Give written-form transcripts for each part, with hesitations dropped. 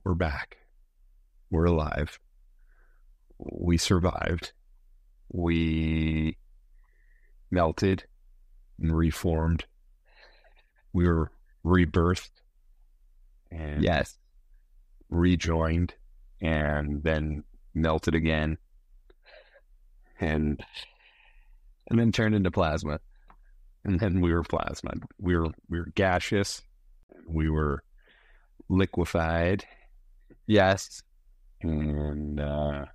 we're back. We're alive. We survived. We melted and reformed. We were rebirthed and Yes. rejoined and then melted again and then turned into plasma. And then we were plasma. We were gaseous. We were liquefied. Yes. And I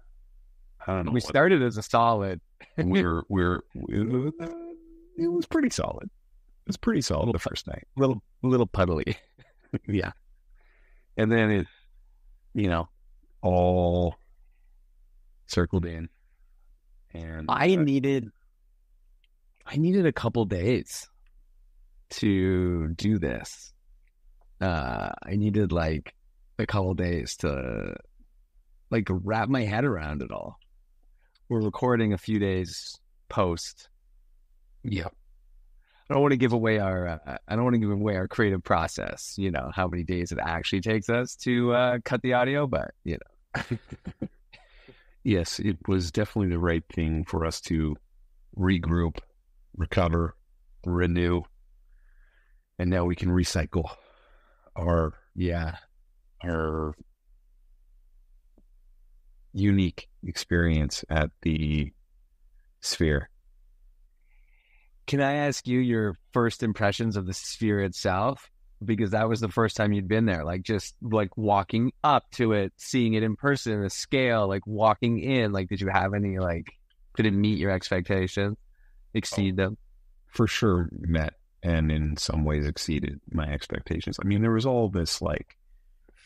don't know. We started as a solid. It was pretty solid. It was pretty solid the first night. Little puddly. Yeah. And then it, all circled in. And I needed a couple days to do this. I needed like a couple days to like wrap my head around it all. We're recording a few days post. yeah. I don't want to give away our creative process, how many days it actually takes us to cut the audio, but Yes, it was definitely the right thing for us to regroup, recover, renew, and now we can recycle our unique experience at the Sphere. Can I ask you your first impressions of the Sphere itself? Because that was the first time you'd been there, like just like walking up to it, seeing it in person, the scale, like walking in, like did you have any did it meet your expectations, exceed them? For sure met and in some ways exceeded my expectations. I mean, there was all this like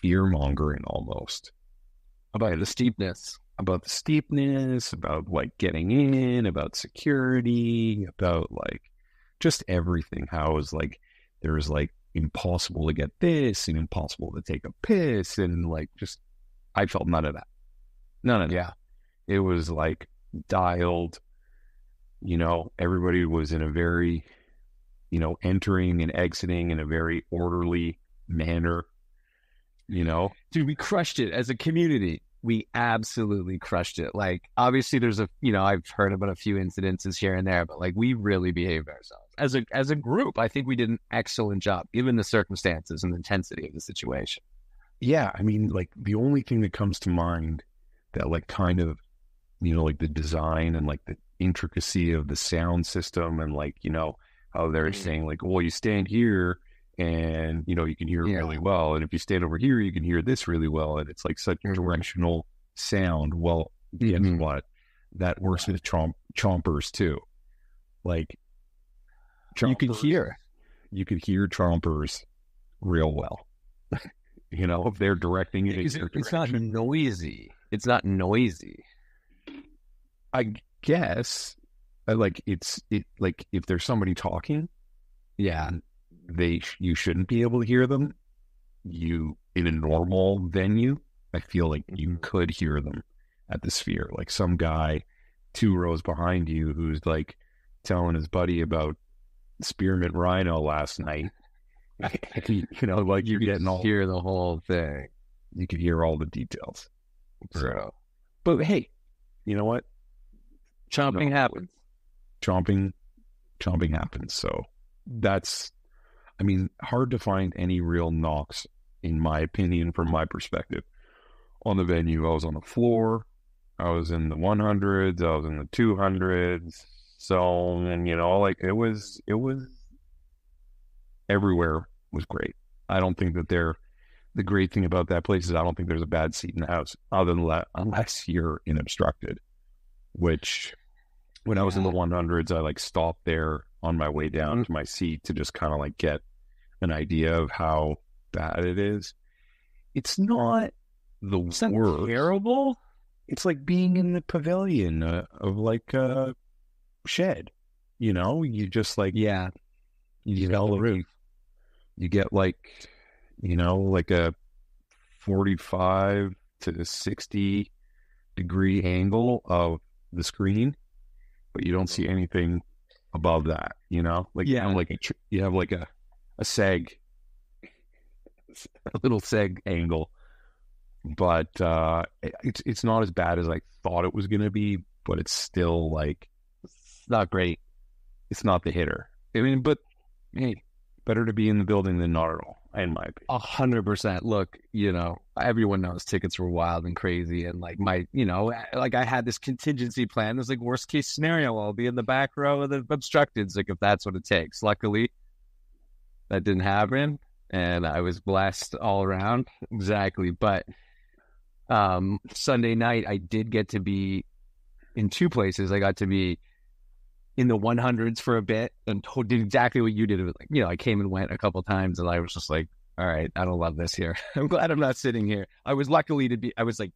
fear mongering almost About the steepness. about the steepness, about like getting in, about security, about like just everything. How it was like there was like impossible to get this and impossible to take a piss and like just I felt none of that. None of that. Yeah. It was like dialed, everybody was in a very, entering and exiting in a very orderly manner, Dude, we crushed it as a community. We absolutely crushed it. Like, obviously there's I've heard about a few incidences here and there, but like we really behaved ourselves as a group. I think we did an excellent job given the circumstances and the intensity of the situation. Yeah. I mean, like the only thing that comes to mind that like kind of, like the design and like the intricacy of the sound system and like, how they're saying like, well, you stand here and, you can hear it really well. And if you stand over here, you can hear this really well. And it's like such directional sound. Well, guess what? That works with chompers too. Like You could hear chompers real well. If they're directing it in your it's not noisy. It's not noisy. I guess like if there's somebody talking, Yeah. you shouldn't be able to hear them. In a normal venue, I feel like you could hear them at the Sphere. Like some guy 2 rows behind you who's like telling his buddy about spearmint rhino last night. Like you getting all hear the whole thing. You could hear all the details. So, but hey, you know what? chomping happens. Chomping happens. So that's, hard to find any real knocks, in my opinion, from my perspective, on the venue. I was on the floor. I was in the 100s. I was in the 200s. So, and it was everywhere was great. I don't think that the great thing about that place is I don't think there's a bad seat in the house other than that, unless you're in obstructed, which when I was in the 100s, I like stopped there on my way down to my seat to just kind of like get an idea of how bad it is. It's not the worst. Terrible. It's like being in the pavilion of like a shed, you just like, you get all the roof. You get like, like a 45 to 60 degree angle of the screen, but you don't see anything above that, you have like a seg, a little seg angle but it's not as bad as I thought it was going to be, but it's still like, It's not great. it's not the hitter. I mean, but hey, better to be in the building than not at all, in my opinion. 100%. Look, everyone knows tickets were wild and crazy. And like I had this contingency plan. There's like worst case scenario. I'll be in the back row of the obstructed. Like if that's what it takes. Luckily, that didn't happen. And I was blessed all around. Exactly. But Sunday night, I did get to be in two places. I got to be in the 100s for a bit and did exactly what you did. It was like, I came and went a couple times and I was just like, all right, I don't love this here. I'm glad I'm not sitting here. I was like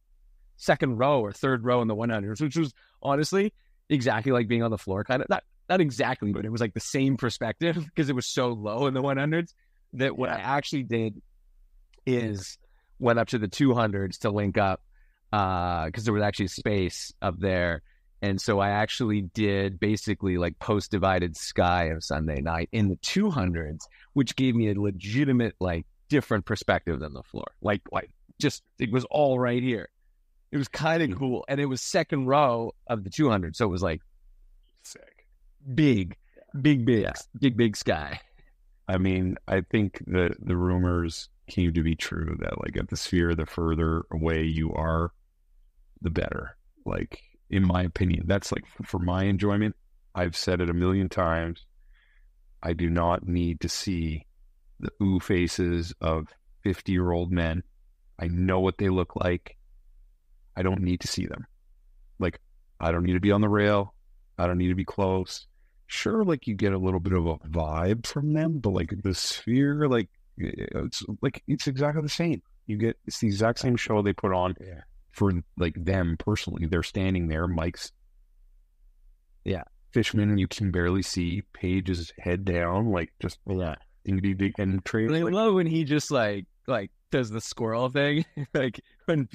second row or third row in the 100s, which was honestly exactly like being on the floor. Kind of not exactly, but it was like the same perspective because it was so low in the 100s that what I actually did is went up to the 200s to link up because there was actually space up there. And so I actually did basically like post-divided sky of Sunday night in the 200s, which gave me a legitimate, like, different perspective than the floor. Like just, it was all right here. It was kind of cool. And it was second row of the 200. So it was like Sick. Big sky. I mean, I think the rumors came to be true that like at the Sphere, the further away you are, the better. Like, in my opinion, that's like for my enjoyment. I've said it a million times. I do not need to see the ooh faces of 50-year-old men. I know what they look like. I don't need to see them. Like, I don't need to be on the rail. I don't need to be close. Sure, like you get a little bit of a vibe from them, but like the Sphere, like it's exactly the same. It's the exact same show they put on. Yeah. For like them personally, they're standing there. Mike's, Fishman, you can barely see. Page is head down, like just big and trade. I love when he just like does the squirrel thing, like when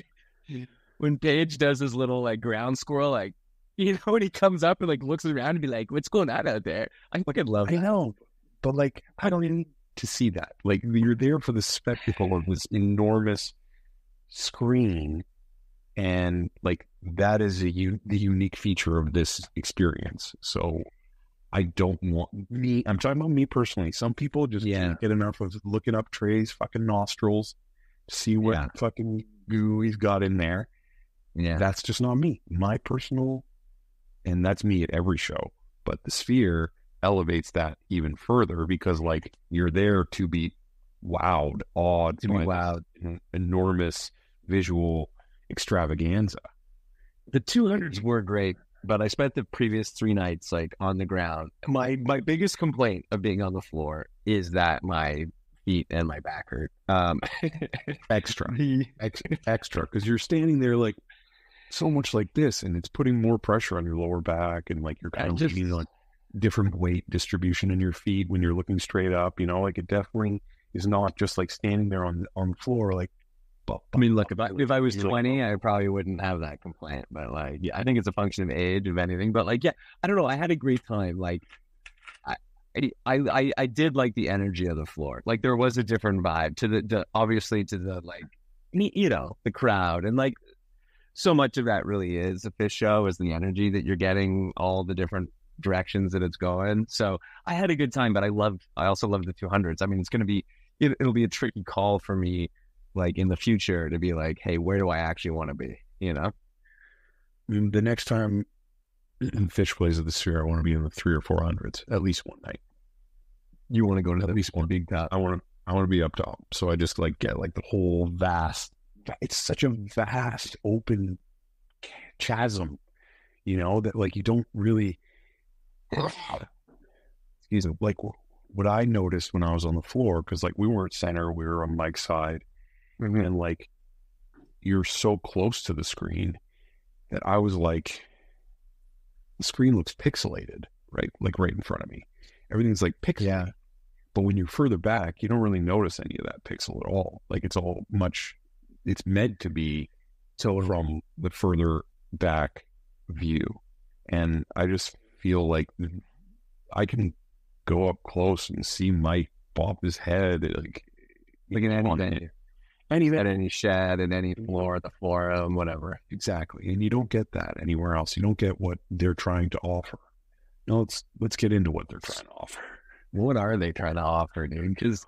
Page does his little like ground squirrel, like when he comes up and like looks around and be like, "What's going on out there?" I fucking love it. I know, but like I don't need to see that. Like you're there for the spectacle of this enormous screen. And like that is the unique feature of this experience. So I don't want I'm talking about me personally. Some people just can't get enough of looking up Trey's fucking nostrils, see what fucking goo he's got in there. Yeah, that's just not me. My personal, and that's me at every show. But the Sphere elevates that even further because like you're there to be wowed, awed, to be wowed, enormous visual extravaganza. The 200s were great, but I spent the previous 3 nights like on the ground. My biggest complaint of being on the floor is that my feet and my back hurt. Extra, because you're standing there like so much like this, and it's putting more pressure on your lower back, and like you're kind of getting like different weight distribution in your feet when you're looking straight up. Like it definitely is not just like standing there on the floor like. I mean, look, if I was 20, I probably wouldn't have that complaint. But like, I think it's a function of age, if anything. But like, I don't know. I had a great time. Like, I did like the energy of the floor. Like, there was a different vibe to the obviously to the like, the crowd, and like, so much of that really is a Phish show is the energy that you're getting, all the different directions that it's going. So I had a good time, but I also love the 200s. I mean, it'll be a tricky call for me. Like in the future to be like, hey, where do I actually want to be? The next time Phish plays at the Sphere, I want to be in the 300 or 400s at least one night. You want to go to at least one big top? I want to be up top. So I just like get like the whole vast. It's such a vast open chasm, that like you don't really. Excuse me. Like what I noticed when I was on the floor, because like we weren't center, we were on Mike's side. And like you're so close to the screen that I was like, the screen looks pixelated, right? Like right in front of me. Everything's like pixelated. Yeah. But when you're further back, you don't really notice any of that pixel at all. Like it's meant to be from the further back view. And I just feel like I can go up close and see Mike bop his head like an anything. at any shed, in any floor, at the forum, whatever. Exactly. And you don't get that anywhere else. You don't get what they're trying to offer. No, let's get into what they're trying to offer. What are they trying to offer, dude? Because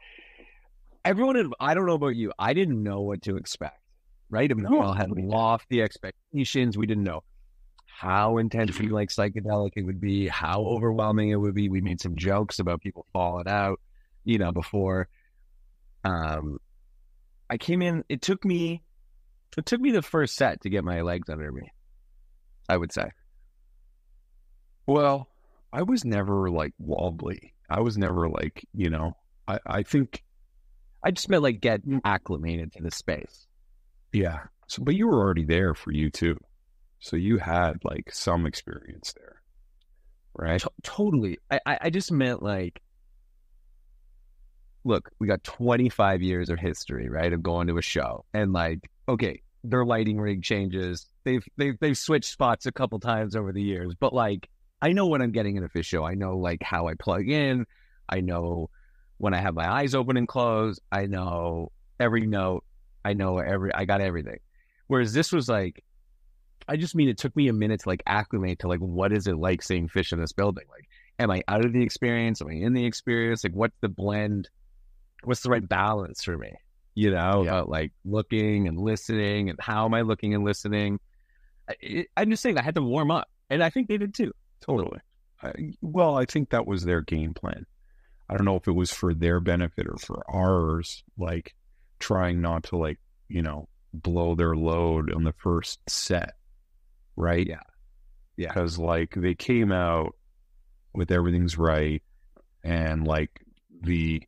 everyone, I don't know about you, I didn't know what to expect, right? I mean, we all had lofty expectations. We didn't know how intensely like psychedelic it would be, how overwhelming it would be. We made some jokes about people falling out, before. I came in, it took me the first set to get my legs under me, I would say. Well, I was never like wobbly. I was never like, I think I just meant like get acclimated to the space. Yeah. So, but you were already there for you too. So you had like some experience there, right? Totally. I just meant like, look, we got 25 years of history, right, of going to a show, and like, okay, their lighting rig changes. They've switched spots a couple times over the years, but like, I know when I'm getting in a Phish show. I know like how I plug in. I know when I have my eyes open and closed. I know every note. I got everything. Whereas this was like, I just mean it took me a minute to like acclimate to like, what is it like seeing Phish in this building? Like, am I out of the experience? Am I in the experience? Like, what's the blend? What's the right balance for me? About like looking and listening, and how am I looking and listening? I'm just saying I had to warm up, and I think they did too. Totally. I think that was their game plan. I don't know if it was for their benefit or for ours, like trying not to like, blow their load on the first set. Right. Yeah. Because like they came out with Everything's Right, and like the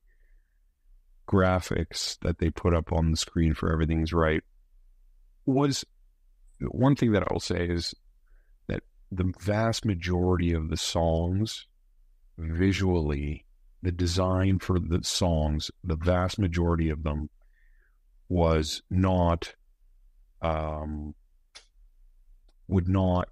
graphics that they put up on the screen for Everything's Right was one thing that I will say is that the vast majority of the songs visually, the design for the songs, the vast majority of them was not, would not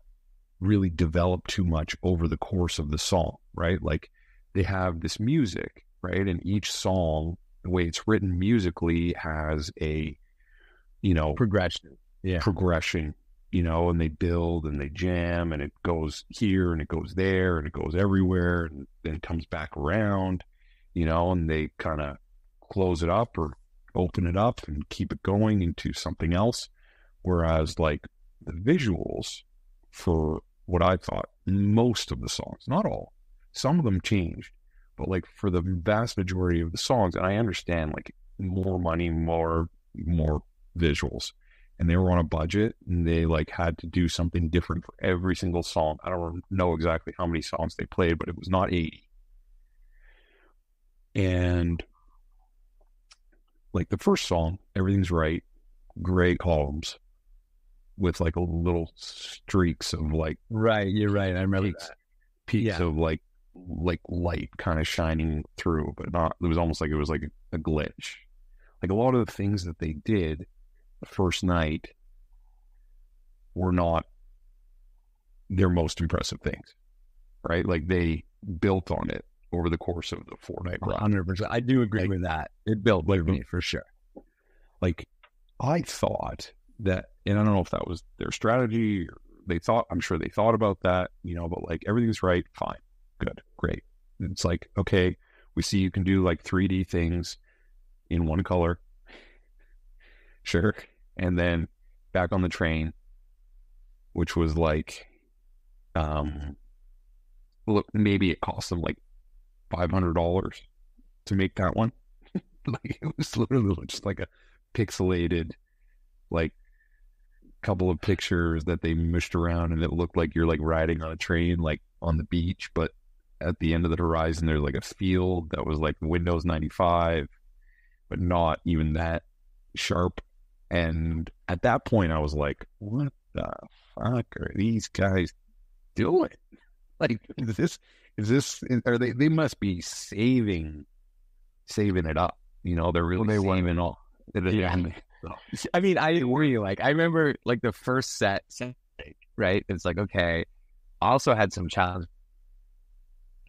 really develop too much over the course of the song, right? Like they have this music, right? And each song, the way it's written musically, has a, progression. Yeah. Progression, and they build and they jam, and it goes here and it goes there and it goes everywhere, and then it comes back around, and they kind of close it up or open it up and keep it going into something else. Whereas like the visuals for what I thought, most of the songs, not all, some of them changed, but like for the vast majority of the songs, and I understand like more money, more visuals, and they were on a budget, and they like had to do something different for every single song. I don't know exactly how many songs they played, but it was not 80. And like the first song, Everything's Right, gray columns with like a little streaks of like, right, you're right, I remember that. Peaks of like light kind of shining through, but not, it was almost like it was like a glitch. Like a lot of the things that they did the first night were not their most impressive things, right? Like they built on it over the course of the 4-night run. 100%. I do agree with that. It built with me for sure. Like I thought that, and I don't know if that was their strategy or I'm sure they thought about that, but like Everything's Right, fine, good, great. It's like, okay, we see you can do like 3D things in one color. Sure. And then Back on the Train, which was like, look, maybe it cost them like $500 to make that one. Like it was literally just like a pixelated, like couple of pictures that they mushed around, and it looked like you're like riding on a train, like on the beach, but at the end of the horizon, there's like a field that was like Windows 95, but not even that sharp. And at that point, I was like, what the fuck are these guys doing? Like, they must be saving it up. They're really saving all. Yeah. I mean, I agree. Like, I remember like the first set, right? It's like, okay, I also had some challenge.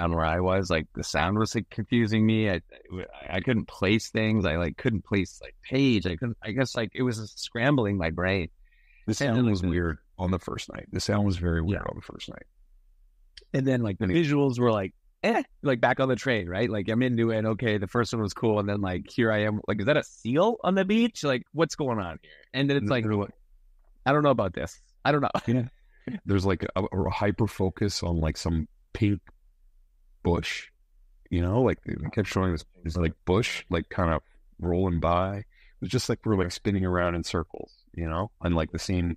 on where I was. Like the sound was like confusing me. I couldn't place things. I like couldn't place like page. I couldn't. I guess like it was scrambling my brain. The sound was weird on the first night. The sound was very weird on the first night. And then like the visuals were like, like back on the train, right? Like I'm into it. Okay, the first one was cool, and then like here I am. Like, is that a seal on the beach? Like, what's going on here? And then it's like, I don't know about this. I don't know. Yeah. There's like a hyper focus on like some pink bush, you know, like they kept showing this like bush, like kind of rolling by. It was just like we're like spinning around in circles, you know, and like the same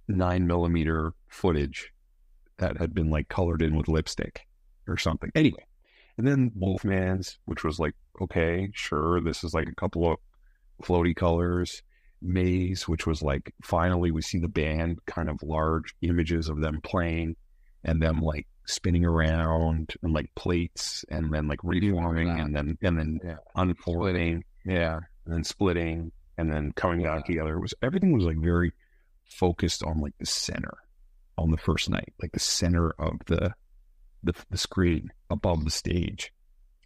9mm footage that had been like colored in with lipstick or something. Anyway, and then Wolfman's, which was like, okay, sure, this is like a couple of floaty colors. Maze, which was like, finally we see the band, kind of large images of them playing and them like spinning around and like plates and then like reforming and then unfolding, and then splitting and then coming down together. Everything was like very focused on like the center on the first night, like the center of the screen above the stage.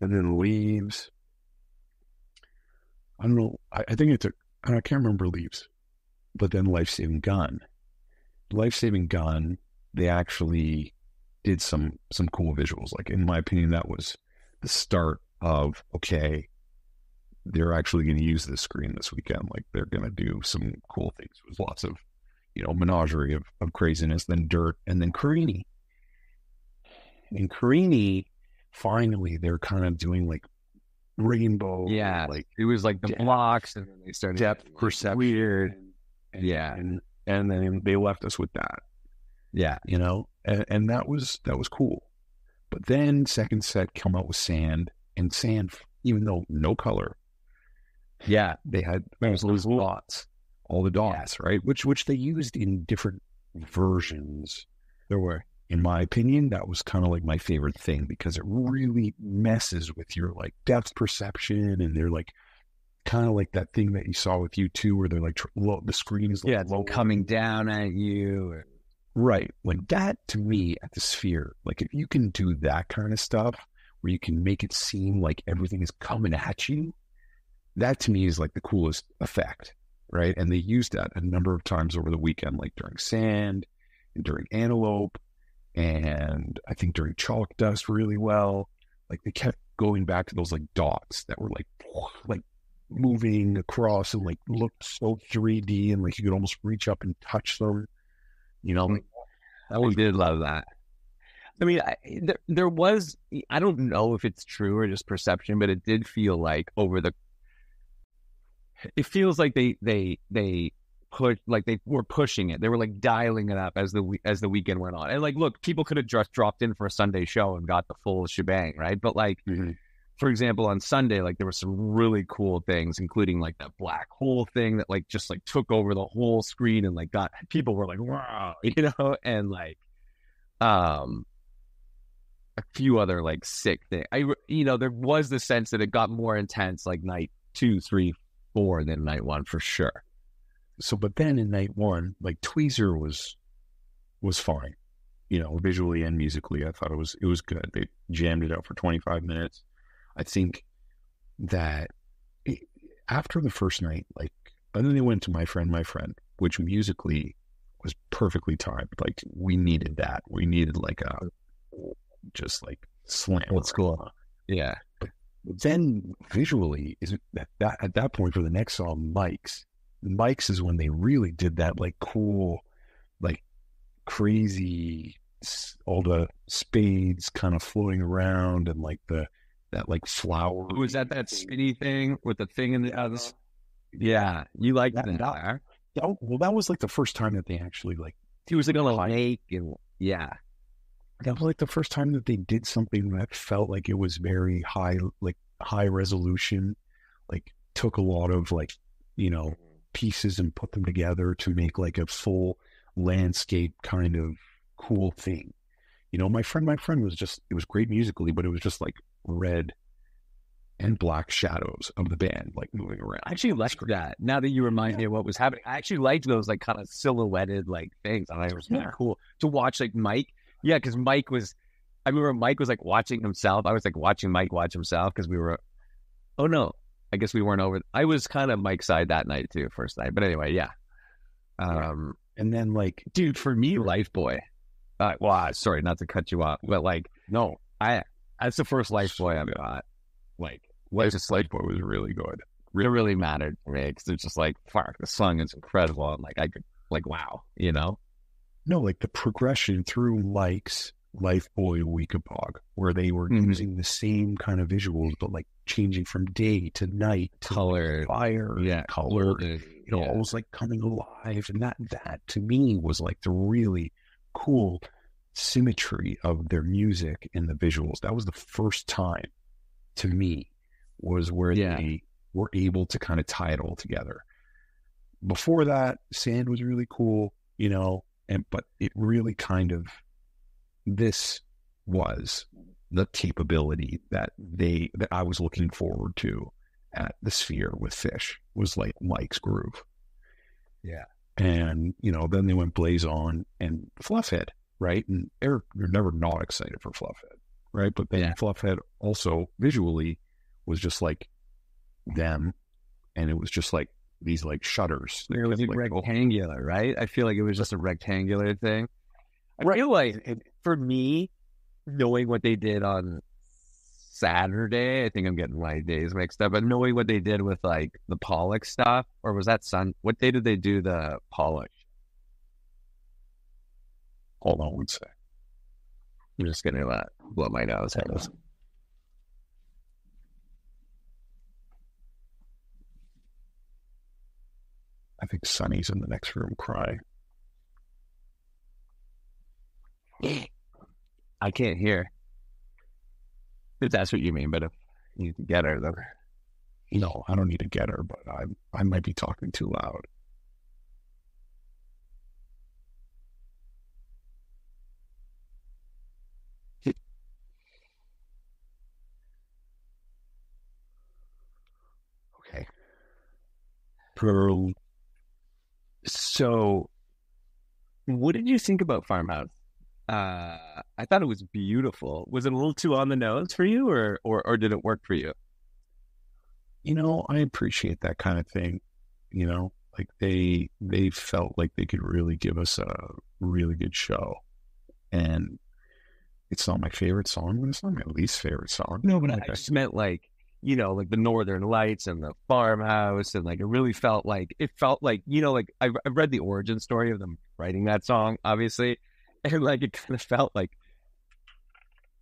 And then Leaves, I don't know, I think it took, I can't remember Leaves, but then Life Saving Gun, they actually did some cool visuals. Like in my opinion, that was the start of, okay, they're actually going to use this screen this weekend. Like they're going to do some cool things. It was lots of, you know, menagerie of craziness. Then Dirt, and then Carini. And Carini, finally, they're kind of doing like rainbow, like it was like the blocks, and then they started depth perception, weird, and then they left us with that, you know, and that was cool. But then second set come out with Sand, and Sand, even though no color, they had those dots, all the dots, right, which they used in different versions. There were, in my opinion, that was kind of like my favorite thing, because it really messes with your like depth perception, and they're like kind of like that thing that you saw with U2 where they're like the screen is like low, coming down at you, right? Like that, to me, at the Sphere, like if you can do that kind of stuff where you can make it seem like everything is coming at you, that to me is like the coolest effect, right? And they used that a number of times over the weekend, like during Sand and during Antelope, and I think during Chalk Dust really well. Like they kept going back to those like dots that were like moving across and like looked so 3D, and like you could almost reach up and touch them, you know. I did love that. I mean, there was, I don't know if it's true or just perception, but it did feel like it feels like they put, like they were pushing it. They were like dialing it up as the weekend went on. And like, look, people could have just dropped in for a Sunday show and got the full shebang, right? But like, for example, on Sunday, like there were some really cool things, including like that black hole thing that like just like took over the whole screen and like got, people were like, wow, you know, and like a few other like sick things. There was the sense that it got more intense like night 2, 3, 4 than night 1 for sure. So, but then in night 1, like Tweezer was fine, you know, visually and musically. I thought it was good. They jammed it out for 25 minutes. I think that after the first night, like, and then they went to My Friend, which musically was perfectly timed. Like we needed that. We needed like a just like slam. Old school. Yeah. But then visually, is that at that point for the next song, Mike's is when they really did that like cool, like crazy, all the spades kind of floating around, and like that like flower. Was that spinny thing with the thing in the other? Yeah, you like that? Well, that was like the first time that they actually like. He was like on a lake, and that was like the first time that they did something that felt like it was very high resolution, like took a lot of like, you know, pieces and put them together to make like a full landscape kind of cool thing. You know, my friend was just, it was great musically, but it was just like red and black shadows of the band like moving around. I actually liked that. Now that you remind me of what was happening, I actually liked those like kind of silhouetted like things. And it was really cool to watch like Mike. Yeah, because Mike was I remember Mike was like watching himself. I was like watching Mike watch himself because we were, oh no, I guess we weren't over. I was kind of Mike's side that night too, first night. But anyway, yeah. And then like, Dude, for me, Life Boy. Sorry, not to cut you off, but like, no, that's the first Life Boy I've got. Like, Life Boy was really good. It really mattered for me because it's just like, fuck, the song is incredible. And like, I could, like, wow, you know? No, like the progression through Mike's Life Boy Weekapog, where they were using the same kind of visuals, but like changing from day to night, to Color, like fire, color, almost like coming alive. And that to me was like the really cool symmetry of their music and the visuals. That was the first time to me was where they were able to kind of tie it all together. Before that, Sand was really cool, but it really kind of, this was the capability that I was looking forward to at the Sphere with Phish, was like Mike's groove. Yeah. And, then they went Blaze On and Fluffhead, right? And Eric, you're never not excited for Fluffhead, right? But then Fluffhead also visually was just like them, and it was just like these like shutters. It was like rectangular, right? I feel like it was just a rectangular thing. I feel like for me, knowing what they did on Saturday, I think I'm getting my days mixed up, but knowing what they did with like the Pollock stuff, or was that what day did they do the Pollock? Hold on one sec. I'm just going to blow my nose. I think Sonny's in the next room crying. I can't hear. If that's what you mean, but if you can get her, then... No, I don't need to get her, but I might be talking too loud. Okay. So, what did you think about Farmhouse? I thought it was beautiful. Was it a little too on the nose for you, or did it work for you? I appreciate that kind of thing. Like they felt like they could really give us a really good show. And it's not my favorite song, but it's not my least favorite song. No, but I just meant like, like the Northern Lights and the Farmhouse, and like it felt like, like I've read the origin story of them writing that song, obviously. And like it kind of felt like,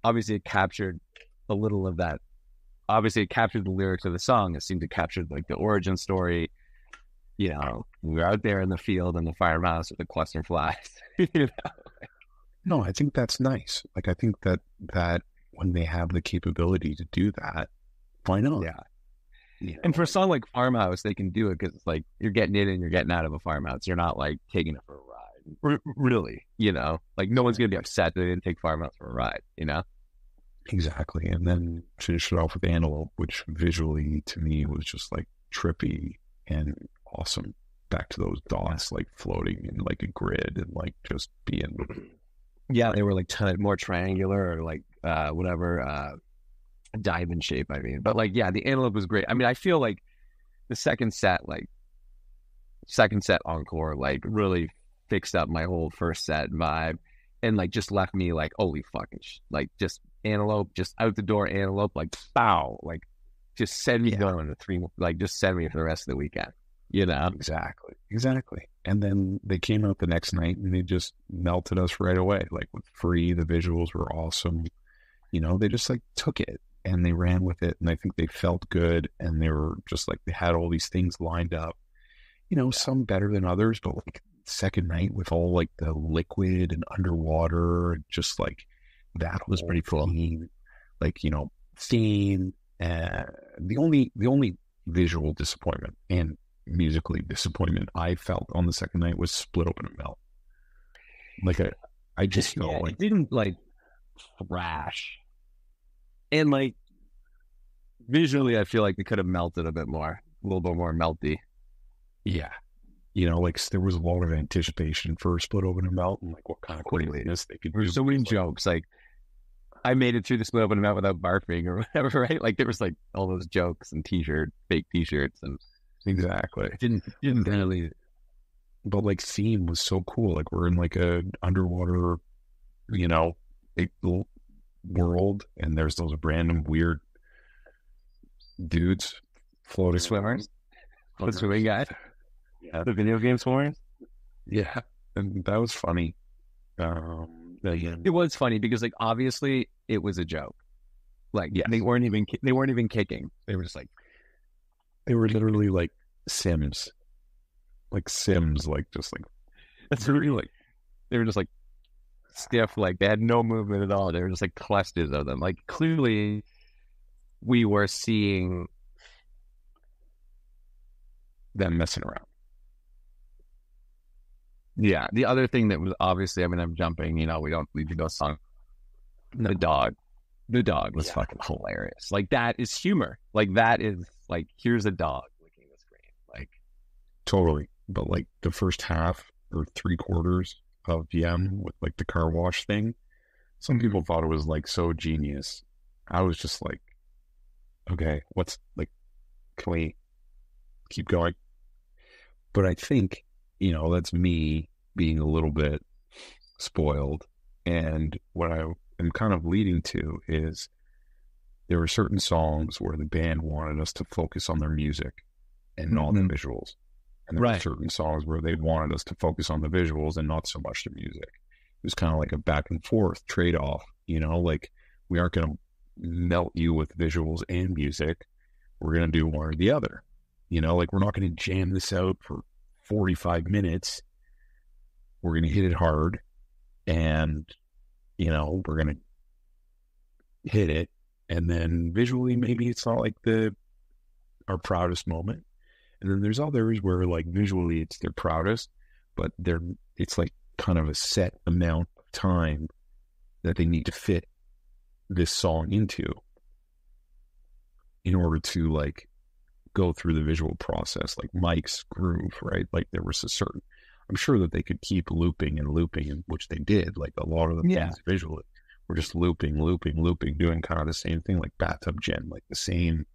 obviously it captured a little of that. Obviously it captured the lyrics of the song. It seemed to capture like the origin story. We were out there in the field in the farmhouse with the cluster flies. No, I think that's nice. Like I think that when they have the capability to do that, why not? Yeah. And for a song like Farmhouse, they can do it because it's like you're getting in and you're getting out of a farmhouse. You're not like taking it for a ride. Really, like no one's gonna be upset that they didn't take Farmhouse for a ride, Exactly. And then finish it off with Antelope, which visually to me was just like trippy and awesome. Back to those dots like floating in like a grid and like just being. Yeah, they were like more triangular or like whatever diamond shape. I mean, but like the Antelope was great. I mean, I feel like the second set encore like really fixed up my whole first set vibe, and like just left me like holy fucking like just Antelope, just out the door Antelope, like bow, like just send me going to 3, like just send me for the rest of the weekend, exactly. And then they came out the next night and they just melted us right away, like with Free. The visuals were awesome. They just like took it and they ran with it, and I think they felt good, and they were just like they had all these things lined up, some better than others, but like second night with all like the liquid and underwater, just like that was pretty cool. Theme, like theme. The only visual disappointment and musically disappointment I felt on the second night was Split Open and Melt. Like I just felt like it didn't like thrash, and like visually I feel like they could have melted a bit more, a little bit more melty. Yeah. Like there was a lot of anticipation for Split Open and Melt and like what kind of craziness they could do. There's so many jokes. Like I made it through the split open event without barfing or whatever, right? Like there was like all those jokes and fake t-shirts, and Exactly. didn't really. But like theme was so cool. Like we're in like a underwater, you know, world, and there's those random weird dudes floating Swimmers, the swimming guy, Yeah. the video game swimmers. Yeah, and that was funny. Again, It was funny because like obviously it was a joke. Like Yes. they weren't even kicking. They were just like they were literally like Sims, like just like that's really like they were just like stiff. Like they had no movement at all. They were just like clusters of them. Like clearly we were seeing them messing around. Yeah. The other thing that was obviously, I mean, I'm jumping, you know, we don't need to go song. The dog was fucking hilarious. Like that is humor. Like that is like, here's a dog licking the screen. Like Totally. But like the first half or 3/4 of Yem with like the car wash thing, some people thought it was like so genius. I was just like, okay, what's like, can we keep going? But I think, you know, that's me being a little bit spoiled. And what I am kind of leading to is there were certain songs where the band wanted us to focus on their music and not the visuals. And there were certain songs where they wanted us to focus on the visuals and not so much the music. It was kind of like a back and forth trade-off, you know, like we aren't going to melt you with visuals and music. We're going to do one or the other. You know, like we're not going to jam this out for 45 minutes. We're going to hit it hard and, you know, we're going to hit it. And then visually, maybe it's not like our proudest moment. And then there's others where like visually it's their proudest, but it's like kind of a set amount of time that they need to fit this song into in order to like go through the visual process, like Mike's groove, right? Like there was a certain, I'm sure that they could keep looping, and which they did. Like a lot of the things visually were just looping, doing kind of the same thing, like Bathtub Gin, like the same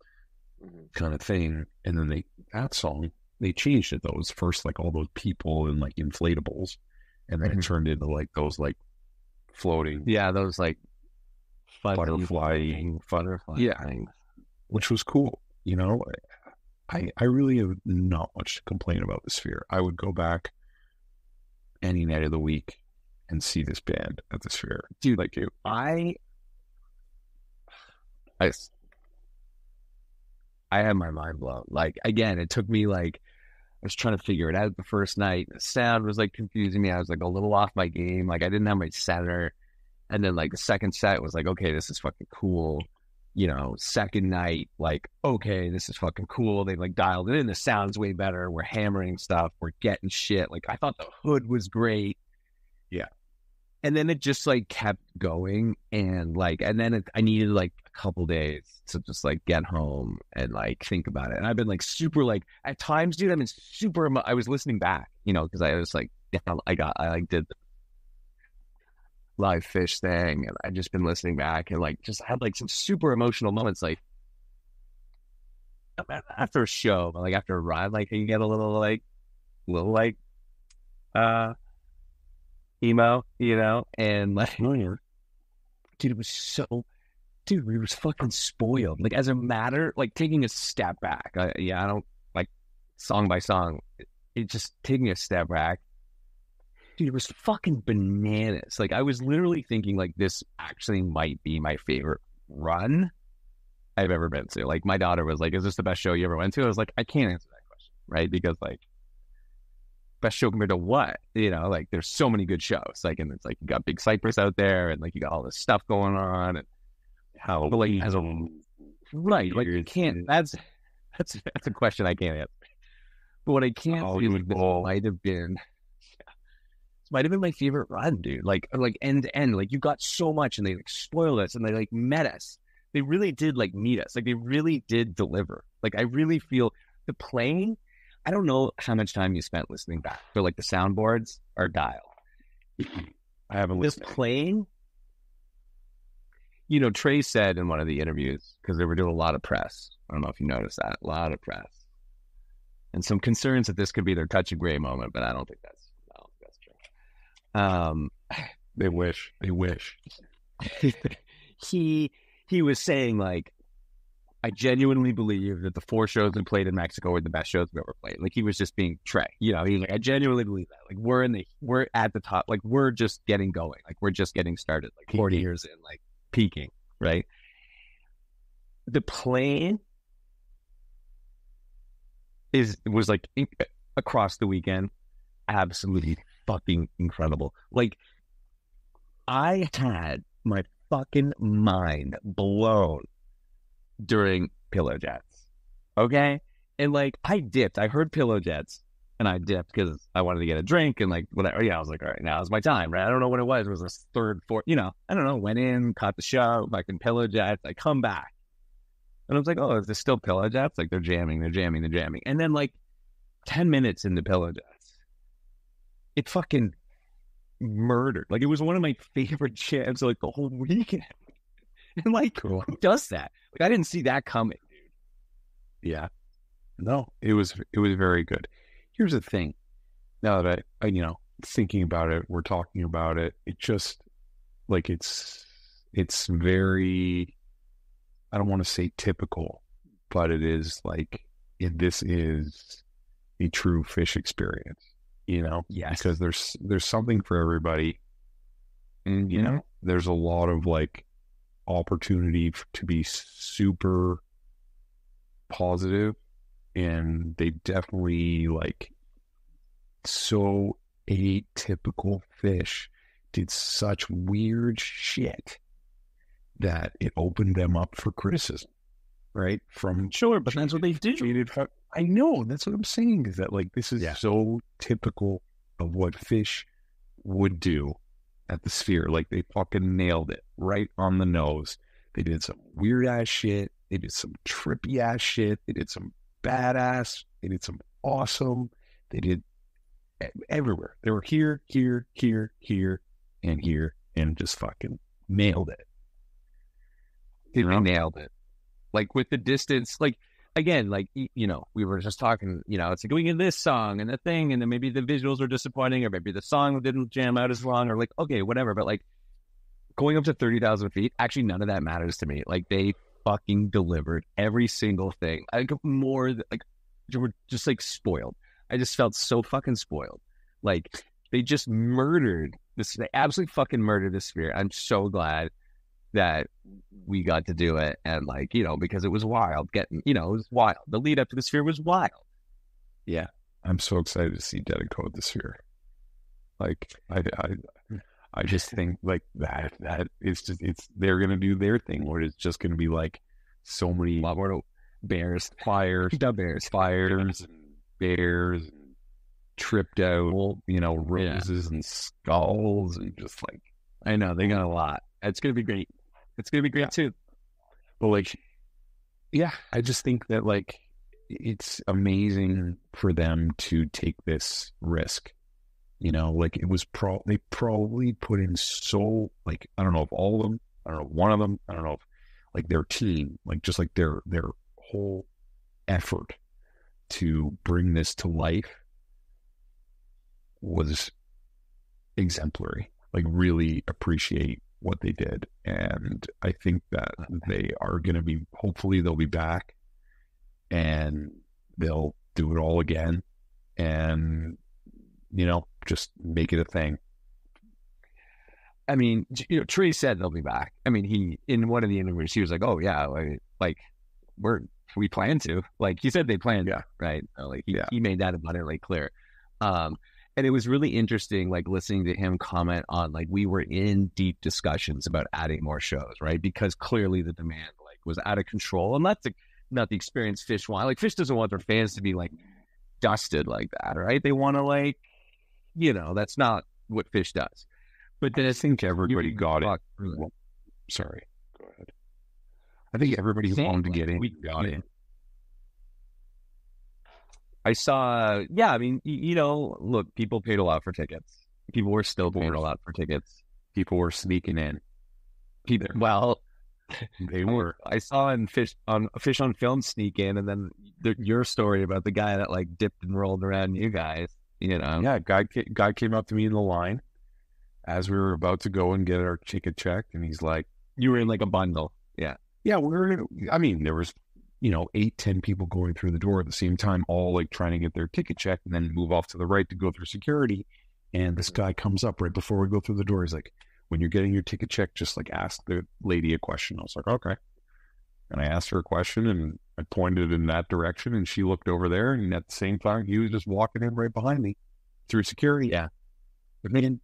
kind of thing. And then that song, they changed it though. It was first like all those people and like inflatables, and then it turned into like those like floating, those like butterfly things, which was cool. You know, I really have not much to complain about the Sphere. I would go back any night of the week and see this band at the Sphere. Dude, like you. I had my mind blown. Like, again, it took me like, I was trying to figure it out the first night. The sound was like confusing me. I was like a little off my game. Like I didn't have my center. And then like the second set was like, okay, this is fucking cool. You know, second night, like, okay, this is fucking cool. They like dialed it in. The sound's way better. We're hammering stuff. We're getting shit. Like I thought the hood was great. Yeah. And then it just like kept going. And then I needed like a couple days to just like get home and like think about it. And I've been like super like at times, dude, I've been super, I was listening back, you know, because I was like, I did the live Phish thing, and I've just been listening back and like just had like some super emotional moments, like after a show, like after a ride, like you get a little emo, you know, and like, dude, it was so, dude, we were fucking spoiled. Like as a matter, like taking a step back, I don't like song by song, it just taking a step back. Dude, it was fucking bananas. Like, I was literally thinking, like, this actually might be my favorite run I've ever been to. Like, my daughter was like, is this the best show you ever went to? I was like, I can't answer that question, right? Because, like, best show compared to what? You know, like, there's so many good shows. Like, and it's like, you got Big Cypress out there, and, like, you got all this stuff going on. And how, but, like, as a, right, like, you can't, that's a question I can't answer. But what I can't do is this might have been my favorite run, dude. Like end to end. Like you got so much, and they like spoiled us, and they like met us. They really did like meet us. Like they really did deliver. Like I really feel the playing. I don't know how much time you spent listening back, but like the soundboards are dialed. I haven't listened. This playing, Trey said in one of the interviews, because they were doing a lot of press. I don't know if you noticed that. A lot of press. And some concerns that this could be their touch of gray moment, but I don't think that's true. They wish. He was saying, like, I genuinely believe that the 4 shows we played in Mexico were the best shows we ever played. Like, he was just being Trey. He's like, I genuinely believe that. Like, we're at the top. Like, we're just getting going. Like, we're just getting started. Like, 40 years in, like, peaking, right? The plan was like across the weekend, absolutely fucking incredible. Like, I had my fucking mind blown during Pillow Jets. Okay? And like, I heard Pillow Jets and I dipped because I wanted to get a drink and like whatever. Yeah, I was like, all right, now's my time, right? I don't know what it was. It was a third, fourth, I don't know, went in, caught the show, fucking Pillow Jets. I come back. And I was like, oh, is this still Pillow Jets? Like, they're jamming. And then like 10 minutes into Pillow Jets, it fucking murdered. Like, it was one of my favorite jams like the whole weekend. And like, cool. Who does that? Like, I didn't see that coming, dude. Yeah. No, it was very good. Here's the thing. Now that I thinking about it, we're talking about it. It just like it's very, I don't want to say typical, but it is like this is a true Phish experience, Yes. Because there's something for everybody, and there's a lot of like opportunity to be super positive, and they definitely like so atypical Phish did such weird shit that it opened them up for criticism, right? From sure, but that's what they do. I know, that's what I'm saying, is that like this is so typical of what Phish would do at the Sphere. Like, they fucking nailed it right on the nose. They did some weird ass shit. They did some trippy ass shit. They did some badass. They did some awesome. They did everywhere. They were here, and here, and just fucking nailed it. They nailed it. Like, with the distance, like, again, like, we were just talking, it's like going in this song and the thing, and then maybe the visuals are disappointing, or maybe the song didn't jam out as long, or like, okay, whatever. But like, going up to 30,000 feet, actually, none of that matters to me. Like, they fucking delivered every single thing. Like, they were just like spoiled. I just felt so fucking spoiled. Like, they just murdered this. They absolutely fucking murdered the Sphere. I'm so glad that we got to do it, and like, because it was wild it was wild. The lead up to the Sphere was wild. Yeah, I'm so excited to see Dead Code the Sphere. Like, I just think like that it's just, they're gonna do their thing where it's just gonna be like so many, a lot more bears, fires, fires and bears and tripped out, roses and skulls, and just like, I know they got a lot. It's gonna be great. It's going to be great too. But like, yeah, I just think that like, it's amazing for them to take this risk. Like, it was they probably put in so, like, I don't know if all of them, I don't know, one of them, I don't know if like their team, like just like their whole effort to bring this to life was exemplary. Like, really appreciate what they did, and I think that they are going to be, hopefully they'll be back and they'll do it all again, and just make it a thing. I mean, Trey said they'll be back. I mean, he, in one of the interviews, he was like, oh yeah, like we plan to, like, he said they planned, right? Like, he made that abundantly clear. And it was really interesting, like, listening to him comment on, like, we were in deep discussions about adding more shows, right? Because clearly the demand, like, was out of control. And that's not the experience Phish want. Like, Phish doesn't want their fans to be, like, dusted like that, right? They want to, like, that's not what Phish does. But then I think everybody got it. Well, sorry, go ahead. I think everybody wanted to get in. We got it. I saw, I mean, look, people paid a lot for tickets. People were still paying a lot for tickets. People were sneaking in. Well, They were. I saw in Fish on Film sneak in, and then your story about the guy that like dipped and rolled around you guys. You know, Yeah, guy came up to me in the line as we were about to go and get our ticket checked, and he's like, you were in like a bundle. Yeah, yeah, I mean, there was, 8-10 people going through the door at the same time, all like trying to get their ticket checked and then move off to the right to go through security. And this guy comes up right before we go through the door. He's like, when you're getting your ticket checked, just like ask the lady a question. I was like, okay. And I asked her a question and I pointed in that direction and she looked over there. And at the same time, he was just walking in right behind me through security. Yeah. But man,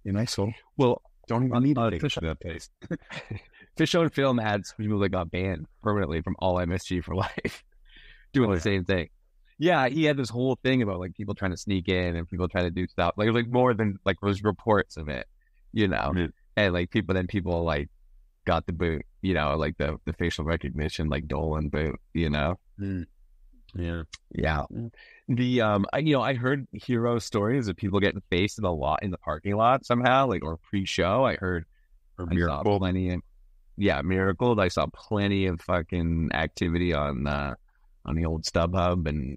and I saw, well, don't even need to take that place. Fish on Film had people that got banned permanently from all MSG for life doing the same thing. Yeah, he had this whole thing about like people trying to sneak in and people trying to do stuff. Like it was like more than like those reports of it, and like people like got the boot, like the facial recognition, like Dolan boot, Yeah. The I heard hero stories of people getting faced in the parking lot somehow, like or pre-show. I heard Miracle. Miracle. I saw plenty of fucking activity on the old StubHub and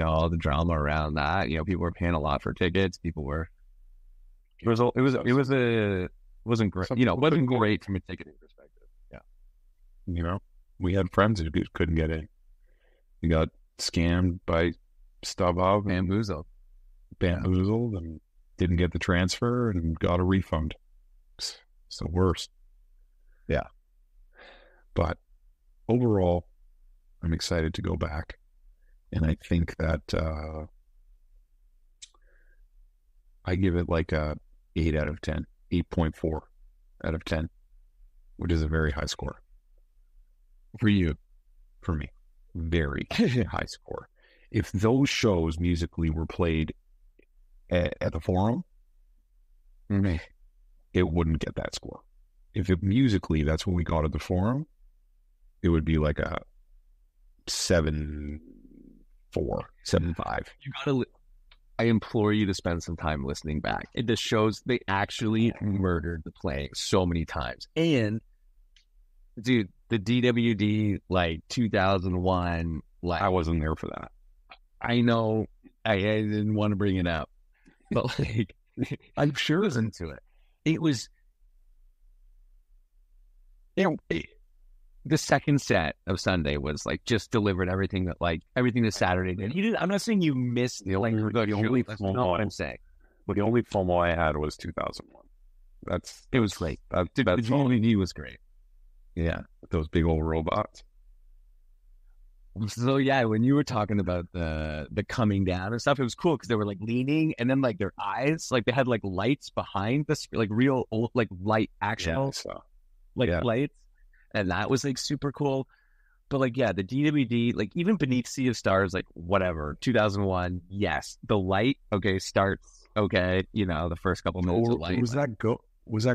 all the drama around that. People were paying a lot for tickets. People were. It wasn't great. It wasn't great from a ticketing perspective. Yeah. We had friends who couldn't get in. We got scammed by StubHub, bamboozled, and didn't get the transfer and got a refund. It's the worst. Yeah. But overall, I'm excited to go back. And I think that I give it like a 8 out of 10, 8.4 out of 10, which is a very high score. For you. For me. Very high score. If those shows musically were played at the Forum, it wouldn't get that score. If it musically, that's what we got at the Forum, it would be like a 7.4, 7.5. I implore you to spend some time listening back. The shows, they actually murdered the playing so many times. And, dude, the DWD, like, 2001, like... I wasn't there for that. I know. I didn't want to bring it up. But, like, I'm sure listen to it. It was... the second set of Sunday was like just delivered everything that Saturday did. I'm not saying you missed the only That's not what I'm saying. But the only FOMO I had was 2001. It was great. The DVD was great. Yeah, those big old robots. So yeah, when you were talking about the coming down and stuff, it was cool because they were like leaning and then like their eyes, like they had like lights behind this, like real old, like light actual lights. And that was like super cool. But like, yeah, the DWD, like even Beneath Sea of Stars, like whatever, 2001, yes. The light, starts, the first couple minutes of light. Was that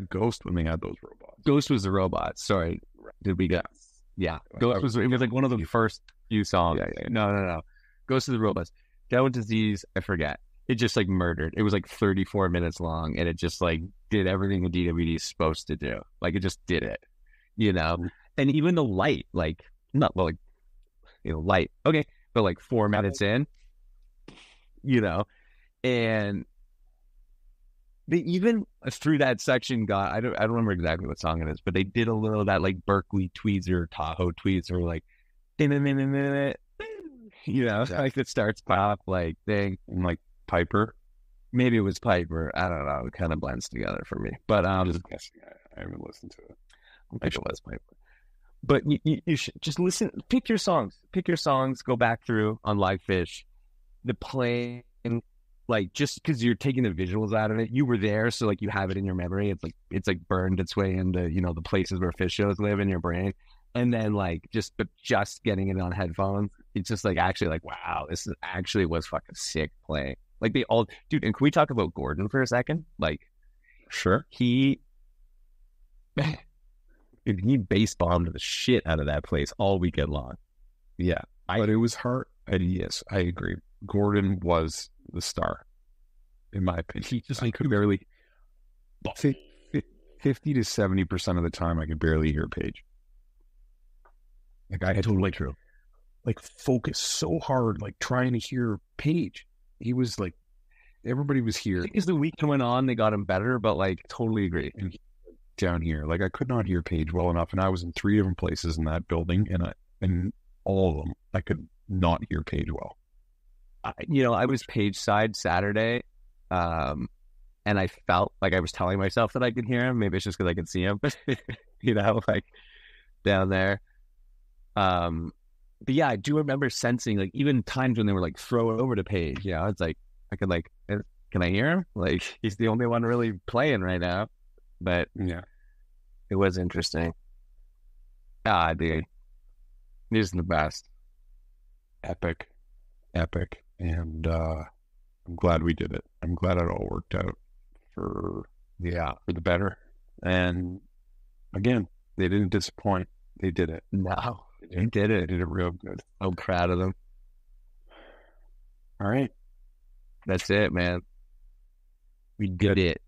Ghost when they had those robots? Ghost was the robot. Sorry. Did we get... Yeah. It was like one of the first few songs. Yeah. No. Ghost of the Robots. Down with Disease, I forget. It just like murdered. It was like 34 minutes long and it just like did everything the DWD is supposed to do. Like it just did it. And even the light, like, not like, light, okay, but like 4 minutes in, and they even through that section got, I don't remember exactly what song it is, but they did a little of that like Berkeley tweezer, Tahoe tweezer, like, like it starts pop, like thing, like Piper. Maybe it was Piper. I don't know. It kind of blends together for me, but I'm just guessing. I haven't listened to it. I think it was Piper. But you should just listen. Pick your songs. Go back through on Live Phish. The playing, like just because you're taking the visuals out of it, you were there, so like you have it in your memory. It's like burned its way into the places where Phish shows live in your brain. And then like just getting it on headphones, it's just like actually like wow, this actually was fucking sick playing. Like they all, dude. And can we talk about Gordon for a second? Like, sure, he bass bombed the shit out of that place all weekend long. Yeah, but it was hard. Yes, I agree. Gordon was the star, in my opinion. He just could barely. Think 50 to 70% of the time I could barely hear Paige. Like I had to like focus so hard, like trying to hear Paige. He was like, everybody was here. As the week went on, they got him better, but like totally agree. And down here, like I could not hear Paige well enough, and I was in 3 different places in that building, and all of them I could not hear Paige well. I was Paige side Saturday, and I felt like I was telling myself that I could hear him. Maybe it's just because I could see him, like down there. But yeah, I do remember sensing, like, even times when they were like, throw it over to Paige. It's like, I could like, can I hear him? Like, he's the only one really playing right now. But yeah, it was interesting. Dude, he's the best. Epic. And I'm glad we did it. I'm glad it all worked out for the better. And again, they didn't disappoint. They did it. No, they did it. They did it real good. I'm proud of them. All right. That's it, man. We did it.